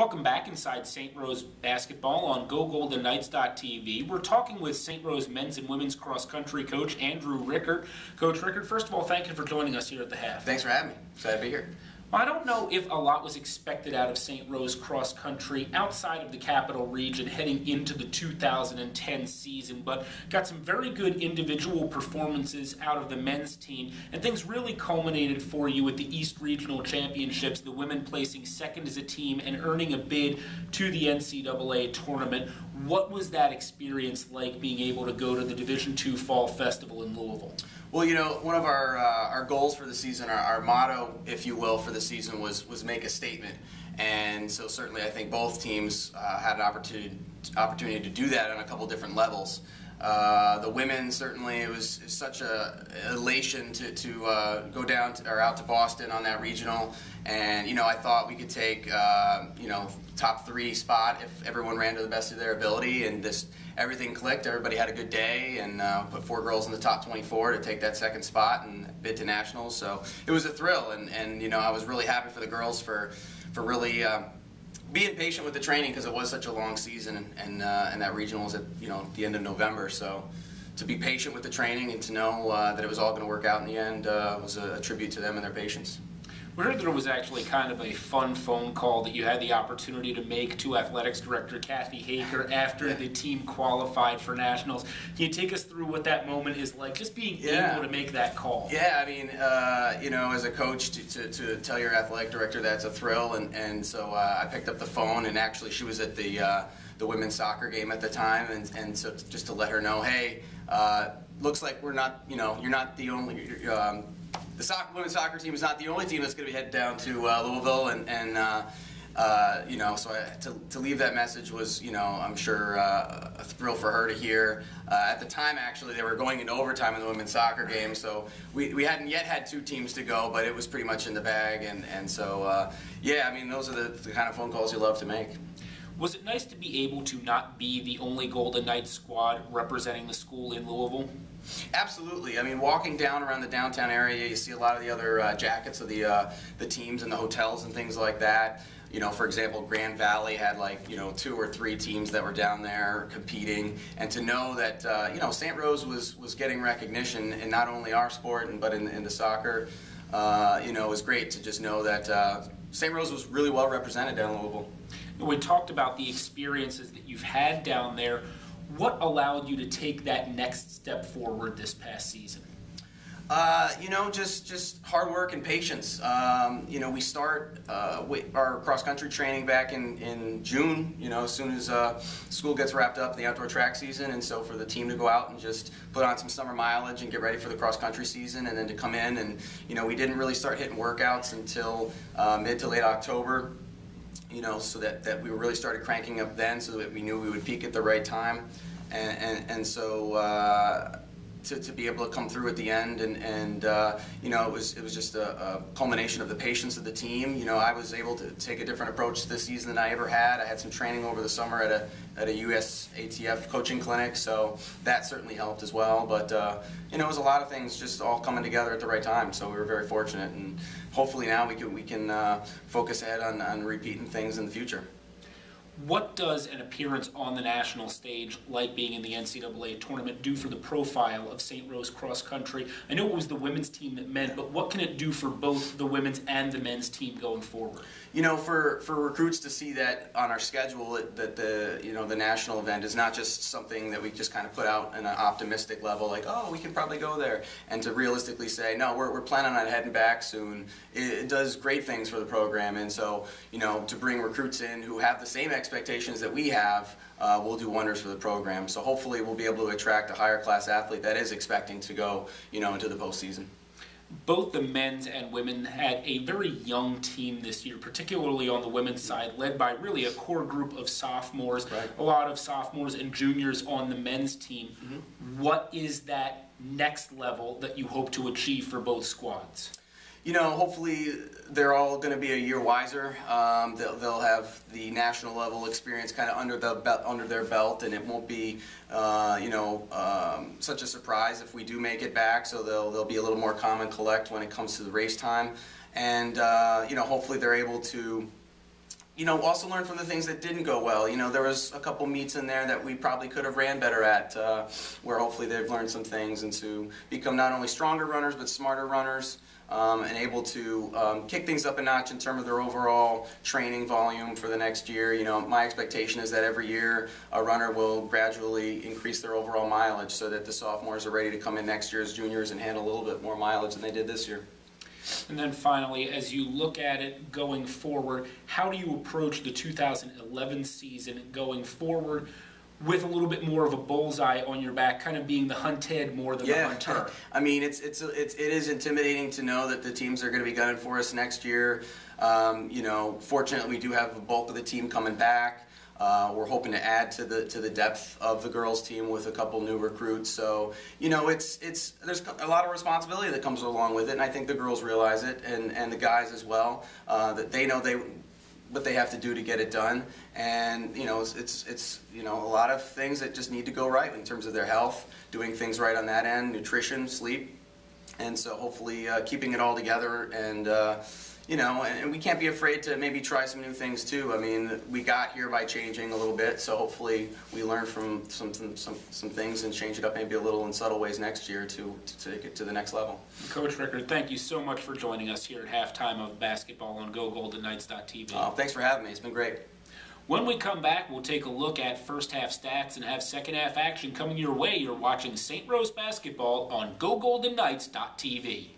Welcome back inside St. Rose basketball on GoGoldenKnights.tv. We're talking with St. Rose men's and women's cross country coach Andrew Rickert. Coach Rickert, first of all, thank you for joining us here at the half. Thanks for having me. Excited to be here. Well, I don't know if a lot was expected out of St. Rose cross country outside of the Capital Region heading into the 2010 season, but got some very good individual performances out of the men's team, and things really culminated for you at the East Regional Championships, the women placing second as a team and earning a bid to the NCAA tournament. What was that experience like, being able to go to the Division II Fall Festival in Louisville? Well, you know, one of our goals for the season, our motto, if you will, for the season was make a statement. And so certainly I think both teams had an opportunity to do that on a couple different levels. The women, certainly, it was such a elation to go down or out to Boston on that regional, and I thought we could take top 3 spot if everyone ran to the best of their ability, and just everything clicked. Everybody had a good day, and put 4 girls in the top 24 to take that second spot and bid to nationals. So it was a thrill, and I was really happy for the girls for really being patient with the training, because it was such a long season, and that regional was at the end of November. So to be patient with the training and to know that it was all going to work out in the end was a tribute to them and their patience. We heard that it was actually kind of a fun phone call that you had the opportunity to make to Athletics Director Kathy Haker after the team qualified for nationals. Can you take us through what that moment is like, just being able to make that call? Yeah, I mean, as a coach, to tell your athletic director, that's a thrill, and so I picked up the phone, and actually she was at the women's soccer game at the time, and so just to let her know, hey, looks like we're not, you're not the only. The women's soccer team is not the only team that's going to be headed down to Louisville, and so to leave that message was, I'm sure a thrill for her to hear. At the time, actually, they were going into overtime in the women's soccer game, so we hadn't yet had 2 teams to go, but it was pretty much in the bag, and so yeah, I mean, those are the kind of phone calls you love to make. Was it nice to be able to not be the only Golden Knights squad representing the school in Louisville? Absolutely. I mean, walking down around the downtown area, you see a lot of the other jackets of the teams and the hotels and things like that. For example, Grand Valley had 2 or 3 teams that were down there competing, and to know that St. Rose was getting recognition in not only our sport but in the soccer, it was great to just know that St. Rose was really well represented down in Louisville. We talked about the experiences that you've had down there. What allowed you to take that next step forward this past season? Just hard work and patience. We start our cross-country training back in June, as soon as school gets wrapped up, the outdoor track season, and so for the team to go out and just put on some summer mileage and get ready for the cross-country season, and then to come in, and we didn't really start hitting workouts until mid to late October. So that we really started cranking up then, so that we knew we would peak at the right time, and so to be able to come through at the end, and it was just a culmination of the patience of the team. I was able to take a different approach this season than I ever had. I had some training over the summer at a US ATF coaching clinic, so that certainly helped as well. But it was a lot of things just all coming together at the right time. So we were very fortunate, and hopefully now we can focus ahead on repeating things in the future. What does an appearance on the national stage, like being in the NCAA tournament, do for the profile of St. Rose cross country? I know it was the women's team that meant, but what can it do for both the women's and the men's team going forward? For recruits to see that on our schedule, that the national event is not just something that we just kind of put out in an optimistic level, like, oh, we can probably go there, and to realistically say, no, we're planning on heading back soon. It does great things for the program, and so to bring recruits in who have the same expectations that we have will do wonders for the program. So hopefully we'll be able to attract a higher class athlete that is expecting to go into the postseason. Both the men's and women had a very young team this year, particularly on the women's side, led by really a core group of sophomores, right. A lot of sophomores and juniors on the men's team. Mm-hmm. What is that next level that you hope to achieve for both squads? Hopefully they're all going to be a year wiser. They'll have the national level experience kind of under their belt, and it won't be such a surprise if we do make it back. So they'll be a little more calm and collect when it comes to the race time, and hopefully they're able to also learn from the things that didn't go well. There was a couple meets in there that we probably could have ran better at, where hopefully they've learned some things and to become not only stronger runners but smarter runners, and able to kick things up a notch in terms of their overall training volume for the next year. My expectation is that every year a runner will gradually increase their overall mileage so that the sophomores are ready to come in next year as juniors and handle a little bit more mileage than they did this year. And then finally, as you look at it going forward, how do you approach the 2011 season going forward with a little bit more of a bullseye on your back, kind of being the hunted more than the hunter? I mean, it is intimidating to know that the teams are going to be gunning for us next year. Fortunately, we do have the bulk of the team coming back. We're hoping to add to the depth of the girls' team with a couple new recruits. So there's a lot of responsibility that comes along with it, and I think the girls realize it, and the guys as well, that they know what they have to do to get it done. And it's a lot of things that just need to go right in terms of their health, doing things right on that end, nutrition, sleep, and so hopefully keeping it all together. And and we can't be afraid to maybe try some new things too. I mean, we got here by changing a little bit, so hopefully we learn from some things and change it up maybe a little in subtle ways next year to take it to the next level. Coach Rickert, thank you so much for joining us here at halftime of basketball on GoGoldenKnights.tv. Thanks for having me. It's been great. When we come back, we'll take a look at first half stats and have second half action coming your way. You're watching St. Rose basketball on GoGoldenKnights.tv.